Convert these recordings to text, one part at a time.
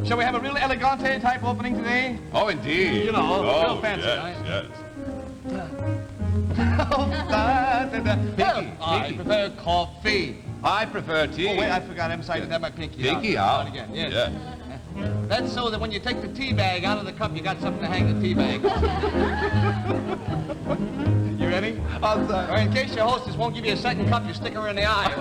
Shall we have a real elegante type opening today? Oh, indeed. You know, real Oh, fancy, yes, right? yes. I prefer coffee. I prefer tea. Oh, wait, I forgot. I'm sorry. I didn't have my pinky out. Pinky out. Again. Yes. Yes. That's so that when you take the tea bag out of the cup, you got something to hang the tea bag on. You ready? Or in case your hostess won't give you a second cup, you stick her in the eye.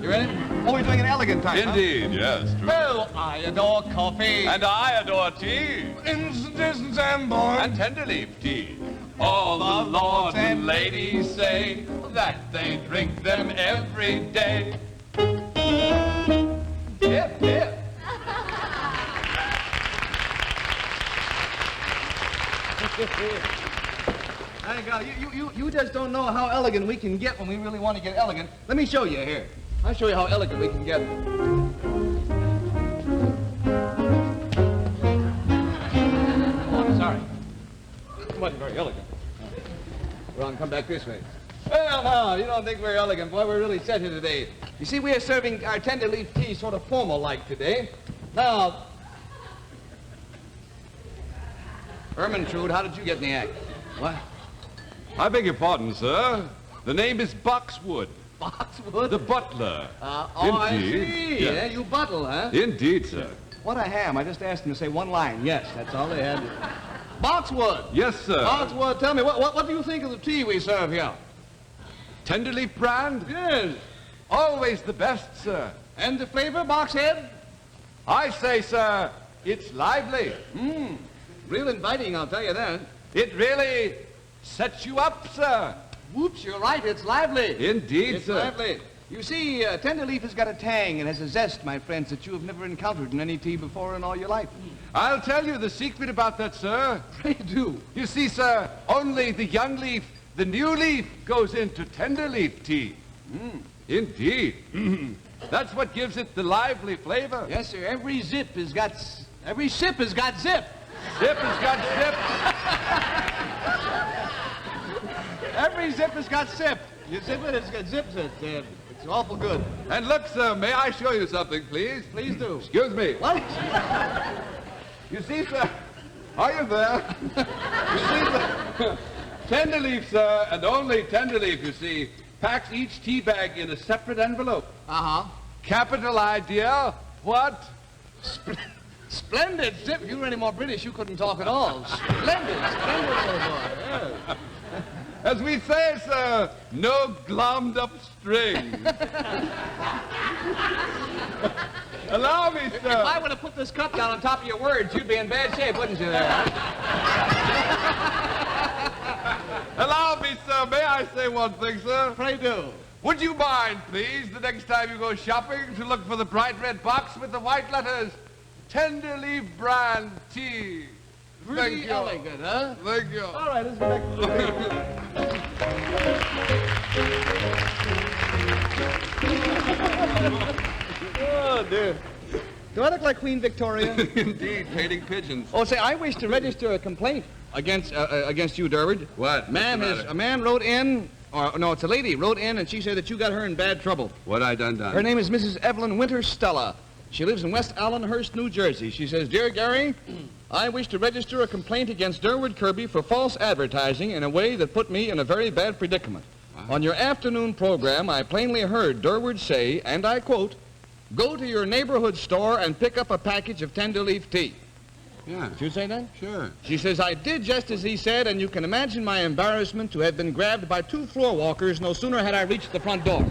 You ready? Oh, we're doing an elegant type, Indeed, yes. True. Well, I adore coffee. And I adore tea. Incidents and born. And tender leaf tea. All the lords and ladies say that they drink them every day. Hip, hip. Thank God. You just don't know how elegant we can get when we really want to get elegant. Let me show you here. I'll show you how elegant we can get. Oh, sorry. It wasn't very elegant. Ron, come back this way. Well, no, you don't think we're elegant, boy. We're really set here today. You see, we are serving our tender leaf tea sort of formal-like today. Now, Ermentrude, how did you get in the act? What? I beg your pardon, sir. The name is Boxwood. Boxwood? The butler. I Indeed. see. Yes. Yeah, you buttle, huh? Indeed, sir. What a ham. I just asked him to say one line. Yes, that's all they had. Boxwood. Yes, sir. Boxwood, tell me, what do you think of the tea we serve here? Tenderleaf brand? Yes. Always the best, sir. And the flavor, Boxhead? I say, sir, it's lively. Real inviting, I'll tell you that. It really sets you up, sir. Whoops, you're right, it's lively. Indeed, It's sir. lively. You see, Tenderleaf has got a tang and has a zest, my friends, that you have never encountered in any tea before in all your life. I'll tell you the secret about that, sir. Pray do. You see, sir, only the young leaf, the new leaf, goes into tenderleaf tea. Indeed. That's what gives it the lively flavor. Yes, sir, every sip has got zip. Zip has got zip. Every zip has got sip. You zip it, it's got zips it. It's awful good. And look, sir, may I show you something, please? Please do. Excuse me. What? You see, sir, are you there? You see, sir, Tenderleaf, sir, and only Tenderleaf, you see, packs each tea bag in a separate envelope. Uh-huh. Capital idea. What? Splendid zip. If you were any more British, you couldn't talk at all. Splendid, old boy. Yeah. As we say, sir, no glommed up string. Allow me, sir. If I were to put this cup down on top of your words, you'd be in bad shape, wouldn't you there? Allow me, sir. May I say one thing, sir? Pray do. Would you mind, please, the next time you go shopping, to look for the bright red box with the white letters, Tenderleaf brand tea? Thank Pretty you. elegant, huh? Thank you. All right, let's go back to the Oh, dear. Do I look like Queen Victoria? Indeed, painting pigeons. Oh, say, I wish to register a complaint against you, Durwood. What? Ma'am, What's the matter? a man wrote in, or no, it's a lady wrote in, and she said that you got her in bad trouble. What I done? Her name is Mrs. Evelyn Winter Stella. She lives in West Allenhurst, New Jersey. She says, Dear Gary, I wish to register a complaint against Durwood Kirby for false advertising in a way that put me in a very bad predicament. On your afternoon program, I plainly heard Durwood say, and I quote, go to your neighborhood store and pick up a package of Tenderleaf tea. Yeah, Did you say that? sure. She says, I did just as he said, and you can imagine my embarrassment to have been grabbed by two floor walkers no sooner had I reached the front door.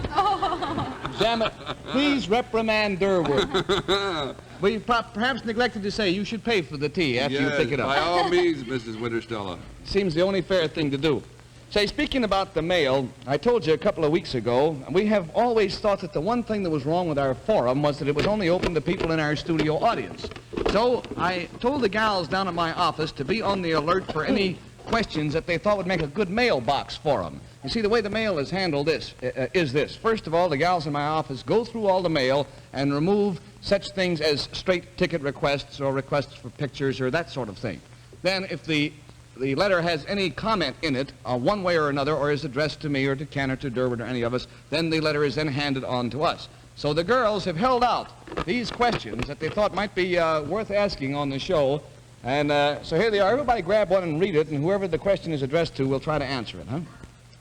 Damn it. Please reprimand Durwood. We perhaps neglected to say you should pay for the tea after you pick it up. By all means, Mrs. Winterstella. Seems the only fair thing to do. Say, speaking about the mail, I told you a couple of weeks ago, we have always thought that the one thing that was wrong with our forum was that it was only open to people in our studio audience. So I told the gals down at my office to be on the alert for any questions that they thought would make a good mailbox for them. You see, the way the mail is handled is this. First of all, the gals in my office go through all the mail and remove such things as straight ticket requests or requests for pictures or that sort of thing. Then if the letter has any comment in it, one way or another, or is addressed to me or to Ken or to Durwood or any of us, then the letter is then handed on to us. So the girls have held out these questions that they thought might be worth asking on the show. And so here they are. Everybody grab one and read it, and whoever the question is addressed to will try to answer it, huh?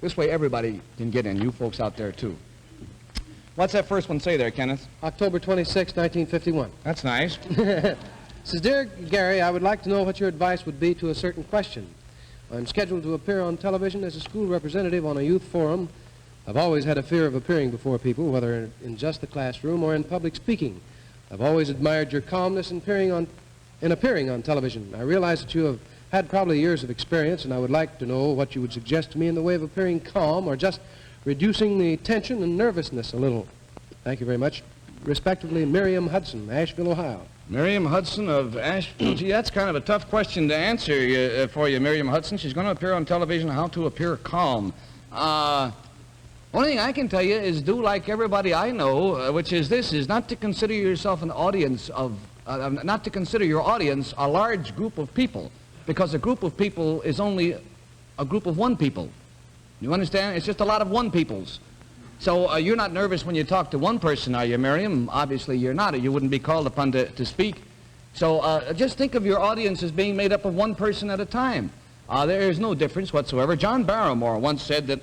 This way everybody can get in, you folks out there, too. What's that first one say there, Kenneth? October 26, 1951. That's nice. Says, Dear Gary, I would like to know what your advice would be to a certain question. I'm scheduled to appear on television as a school representative on a youth forum. I've always had a fear of appearing before people, whether in just the classroom or in public speaking. I've always admired your calmness in appearing on television. I realize that you have had probably years of experience, and I would like to know what you would suggest to me in the way of appearing calm or just reducing the tension and nervousness a little. Thank you very much. Respectively, Miriam Hudson, Asheville, Ohio. Miriam Hudson of Asheville. Gee, that's kind of a tough question to answer for you, Miriam Hudson. She's going to appear on television, how to appear calm. Only thing I can tell you is do like everybody I know, which is this, is not to consider yourself an audience of, not to consider your audience a large group of people, because a group of people is only a group of one people. You understand? It's just a lot of one peoples. So you're not nervous when you talk to one person, are you, Miriam? Obviously you're not, or you wouldn't be called upon to speak. So just think of your audience as being made up of one person at a time. There is no difference whatsoever. John Barrymore once said that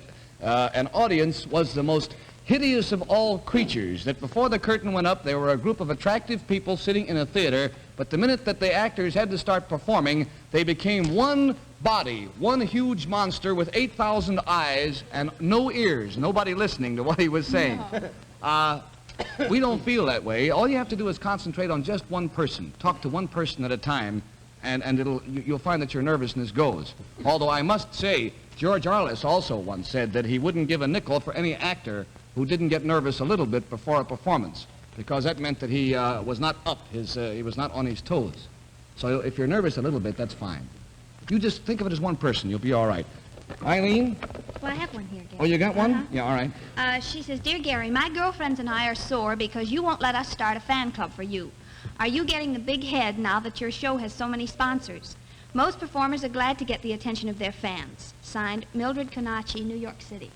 an audience was the most hideous of all creatures, that before the curtain went up, there were a group of attractive people sitting in a theater, but the minute that the actors had to start performing, they became one body, one huge monster with 8,000 eyes and no ears, nobody listening to what he was saying. No. We don't feel that way. All you have to do is concentrate on just one person. Talk to one person at a time, and you'll find that your nervousness goes. Although I must say, George Arliss also once said that he wouldn't give a nickel for any actor who didn't get nervous a little bit before a performance, because that meant that he was not he was not on his toes. So if you're nervous a little bit, that's fine. You just think of it as one person. You'll be all right. Eileen? Well, I have one here, Gary. Oh, you got one? Uh-huh. Yeah, all right. She says, Dear Gary, my girlfriends and I are sore because you won't let us start a fan club for you. Are you getting the big head now that your show has so many sponsors? Most performers are glad to get the attention of their fans. Signed, Mildred Kanachi, New York City.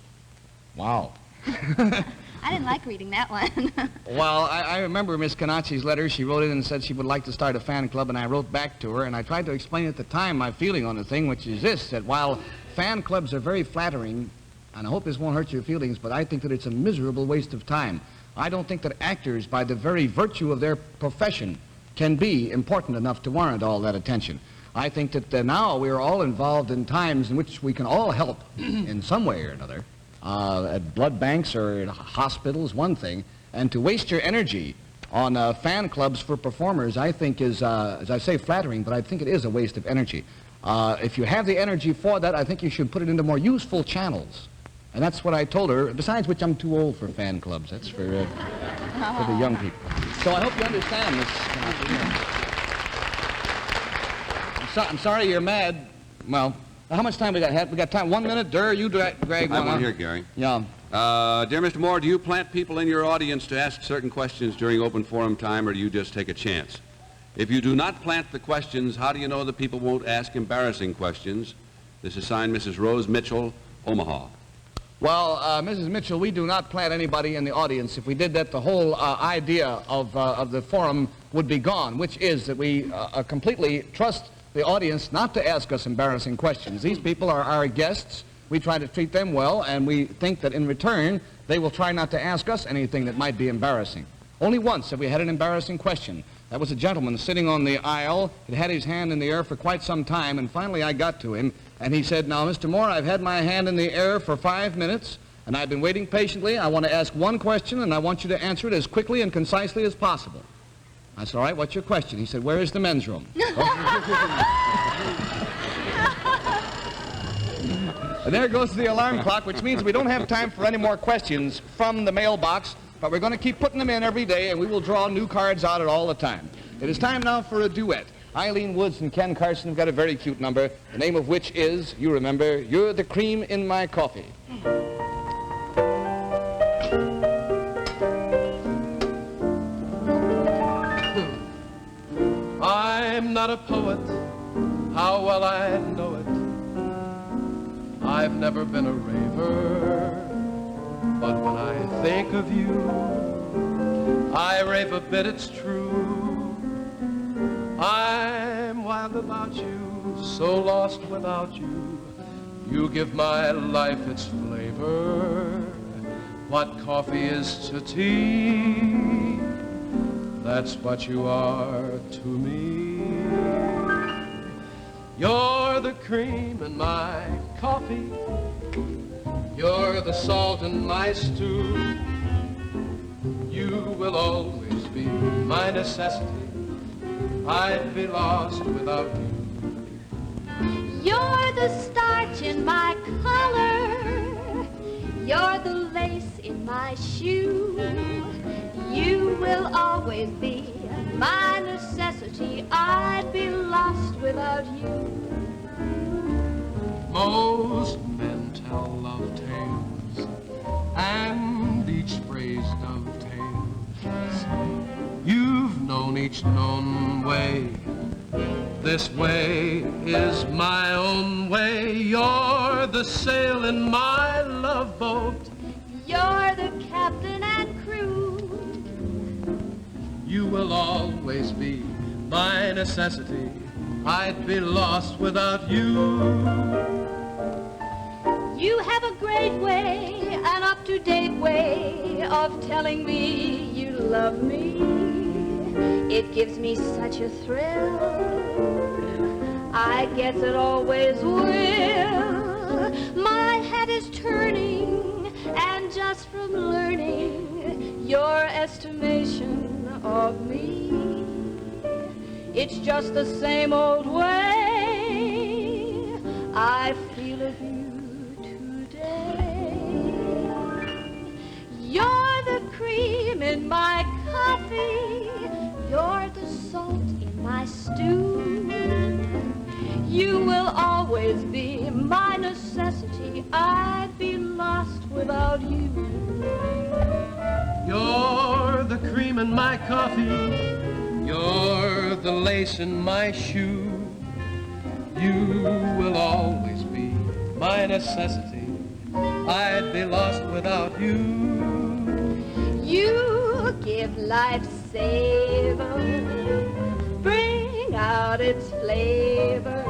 Wow. I didn't like reading that one. Well, I remember Miss Kanachi's letter. She wrote in and said she would like to start a fan club, and I wrote back to her, and I tried to explain at the time my feeling on the thing, which is this, that while fan clubs are very flattering, and I hope this won't hurt your feelings, but I think that it's a miserable waste of time. I don't think that actors, by the very virtue of their profession, can be important enough to warrant all that attention. I think that now we are all involved in times in which we can all help in some way or another. At blood banks or at hospitals, one thing. And to waste your energy on fan clubs for performers, I think is, as I say, flattering, but I think it is a waste of energy. If you have the energy for that, I think you should put it into more useful channels. And that's what I told her, besides which I'm too old for fan clubs. That's for the young people. So I hope you understand this. I'm sorry you're mad. Well, how much time we got? We got time. 1 minute. You drag one. I have one here, Gary. Yeah. Dear Mr. Moore, do you plant people in your audience to ask certain questions during open forum time, or do you just take a chance? If you do not plant the questions, how do you know that people won't ask embarrassing questions? This is signed Mrs. Rose Mitchell, Omaha. Well, Mrs. Mitchell, we do not plant anybody in the audience. If we did that, the whole idea of the forum would be gone, which is that we completely trust the audience not to ask us embarrassing questions. These people are our guests. We try to treat them well, and we think that in return, they will try not to ask us anything that might be embarrassing. Only once have we had an embarrassing question. That was a gentleman sitting on the aisle. He'd had his hand in the air for quite some time, and finally I got to him, and he said, Now, Mr. Moore, I've had my hand in the air for 5 minutes, and I've been waiting patiently. I want to ask one question, and I want you to answer it as quickly and concisely as possible. I said, all right, what's your question? He said, where is the men's room? And there goes the alarm clock, which means we don't have time for any more questions from the mailbox, but we're going to keep putting them in every day, and we will draw new cards out at all the time. It is time now for a duet. Eileen Woods and Ken Carson have got a very cute number, the name of which is, you remember, You're the Cream in My Coffee. I'm not a poet, how well I know it. I've never been a raver, but when I think of you, rave a bit, it's true. I'm wild about you, so lost without you. You give my life its flavor. What coffee is to tea, that's what you are to me. You're the cream in my coffee. You're the salt in my stew. You will always be my necessity. I'd be lost without you. You're the starch in my collar. You're the lace in my shoe. You will always be my necessity. I'd be lost without you. Most men tell love tales, and each phrase dovetails. You've known each known way. This way is my own way. You're the sail in my love boat. You're the captain and crew. You will always be my necessity. I'd be lost without you. You have a great way, an up-to-date way of telling me you love me. It gives me such a thrill. I guess it always will. My head is turning, and just from learning your estimation of me, it's just the same old way I feel of you. You're the cream in my coffee. You're the salt in my stew. You will always be my necessity. I'd be lost without you. You're the cream in my coffee. You're the lace in my shoe. You will always be my necessity. I'd be lost without you. You give life savor, bring out its flavor.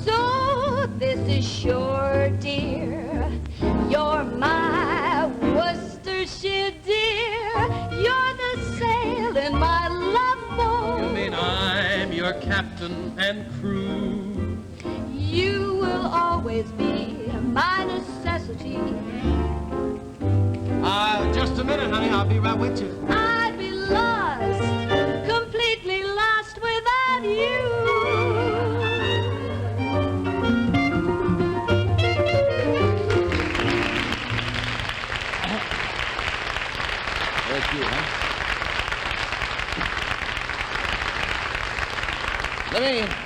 So this is sure, dear. You're my Worcestershire dear. You're the sail in my love boat. You mean I'm your captain and crew? You will always be my necessity. Just a minute, honey. I'll be right with you. I'd be lost, completely lost without you. That's you, huh?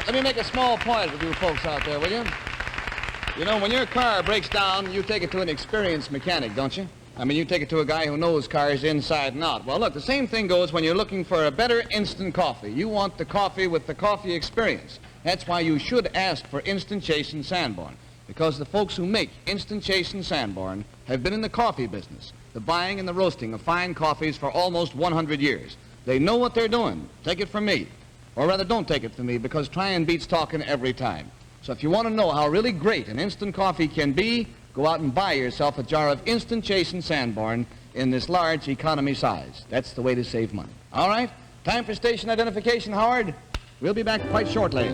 Let me make a small point with you folks out there, will you? You know, when your car breaks down, you take it to an experienced mechanic, don't you? I mean, you take it to a guy who knows cars inside and out. Well, look, the same thing goes when you're looking for a better instant coffee. You want the coffee with the coffee experience. That's why you should ask for Instant Chase in Sanborn, because the folks who make Instant Chase in Sanborn have been in the coffee business, the buying and the roasting of fine coffees for almost 100 years. They know what they're doing. Take it from me. Or rather, don't take it from me, because trying beats talking every time. So if you want to know how really great an instant coffee can be, go out and buy yourself a jar of Instant Chase in Sanborn in this large economy size. That's the way to save money. All right? Time for station identification, Howard. We'll be back quite shortly.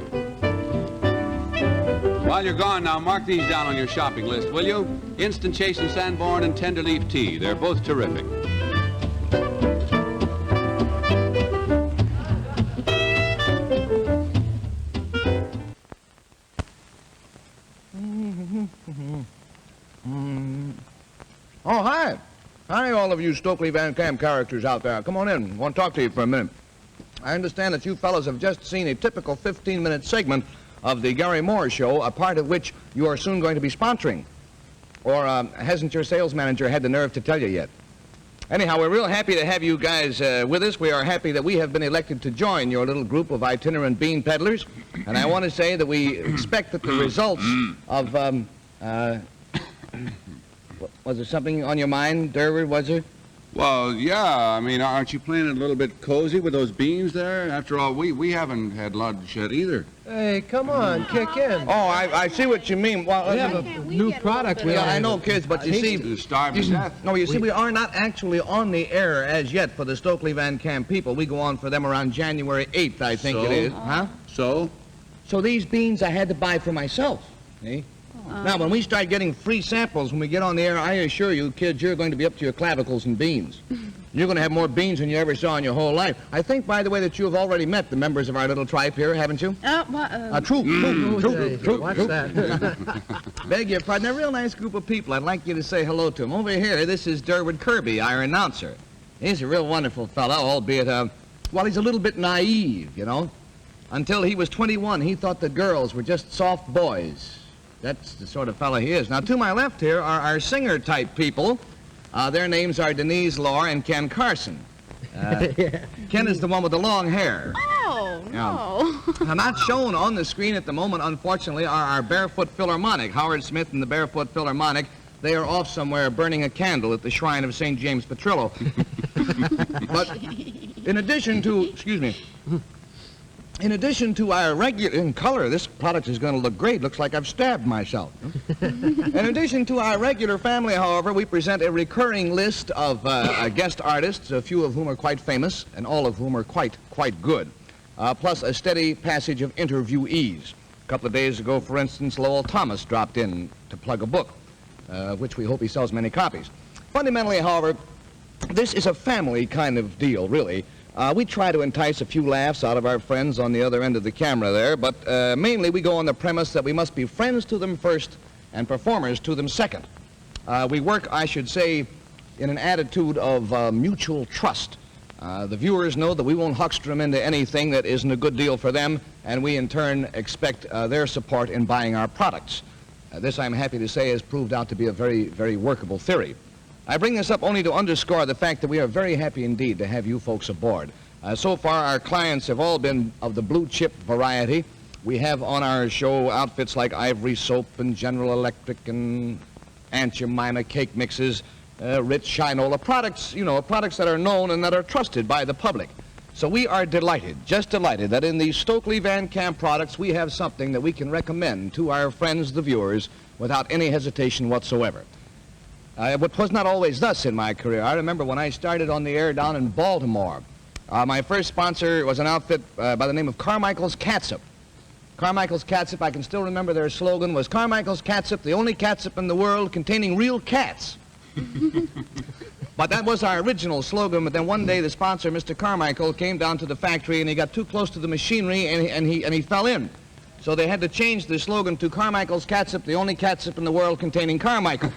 While you're gone now, mark these down on your shopping list, will you? Instant Chase in Sanborn and Tenderleaf Tea. They're both terrific. Oh, hi. Hi, all of you Stokely Van Camp characters out there. Come on in. I want to talk to you for a minute. I understand that you fellows have just seen a typical 15-minute segment of the Gary Moore Show, a part of which you are soon going to be sponsoring. Or hasn't your sales manager had the nerve to tell you yet? Anyhow, we're real happy to have you guys with us. We are happy that we have been elected to join your little group of itinerant bean peddlers. And I want to say that we expect that the results of... was there something on your mind, Durwood, was there? Well, yeah, I mean, aren't you playing it a little bit cozy with those beans there? After all, we haven't had lunch yet either. Hey, come on, kick in. Oh, I see what you mean. Well, We have a new product. yeah, I know, kids, but you see... To starve to death. No, you see, we are not actually on the air as yet for the Stokely Van Camp people. We go on for them around January 8th, I think it is. Huh? So? So these beans I had to buy for myself. See? Now, when we start getting free samples when we get on the air, I assure you, kids, you're going to be up to your clavicles in beans. You're going to have more beans than you ever saw in your whole life. I think, by the way, that you have already met the members of our little tribe here, haven't you? Troop. Watch that. Beg your pardon. A real nice group of people. I'd like you to say hello to them. Over here, this is Durwood Kirby, our announcer. He's a real wonderful fellow, albeit, well, he's a little bit naive, you know. Until he was 21, he thought that girls were just soft boys. That's the sort of fellow he is. Now, to my left here are our singer-type people. Their names are Denise Law and Ken Carson. Ken is the one with the long hair. Oh, no. Now, not shown on the screen at the moment, unfortunately, are our Barefoot Philharmonic. Howard Smith and the Barefoot Philharmonic. They are off somewhere burning a candle at the shrine of St. James Petrillo. But in addition to our regular, in color, this product is going to look great. Looks like I've stabbed myself. In addition to our regular family, however, we present a recurring list of guest artists, a few of whom are quite famous, and all of whom are quite good. Plus a steady passage of interviewees. A couple of days ago, for instance, Lowell Thomas dropped in to plug a book, of which we hope he sells many copies. Fundamentally, however, this is a family kind of deal, really. We try to entice a few laughs out of our friends on the other end of the camera there, but mainly we go on the premise that we must be friends to them first and performers to them second. We work, I should say, in an attitude of mutual trust. The viewers know that we won't huckster them into anything that isn't a good deal for them, and we in turn expect their support in buying our products. This, I'm happy to say, has proved out to be a very workable theory. I bring this up only to underscore the fact that we are very happy indeed to have you folks aboard. So far, our clients have all been of the blue chip variety. We have on our show outfits like Ivory Soap and General Electric and Aunt Jemima cake mixes, Rich Shinola products, you know, products that are known and that are trusted by the public. So we are delighted, just delighted, that in these Stokely Van Camp products we have something that we can recommend to our friends, the viewers, without any hesitation whatsoever. It was not always thus in my career. I remember when I started on the air down in Baltimore. My first sponsor was an outfit by the name of Carmichael's Catsup. Carmichael's Catsup, I can still remember their slogan was, Carmichael's Catsup, the only catsup in the world containing real cats. But that was our original slogan, but then one day the sponsor, Mr. Carmichael, came down to the factory and he got too close to the machinery and he fell in. So they had to change the slogan to Carmichael's Catsup, the only catsup in the world containing Carmichael.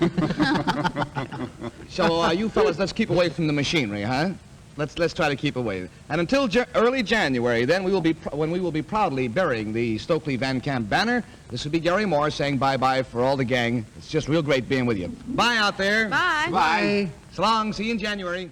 So you fellas, let's keep away from the machinery, huh? Let's try to keep away. And until early January, then when we will be proudly burying the Stokely Van Camp banner, this will be Gary Moore saying bye-bye for all the gang. It's just real great being with you. Bye out there. Bye. Bye. So long. See you in January.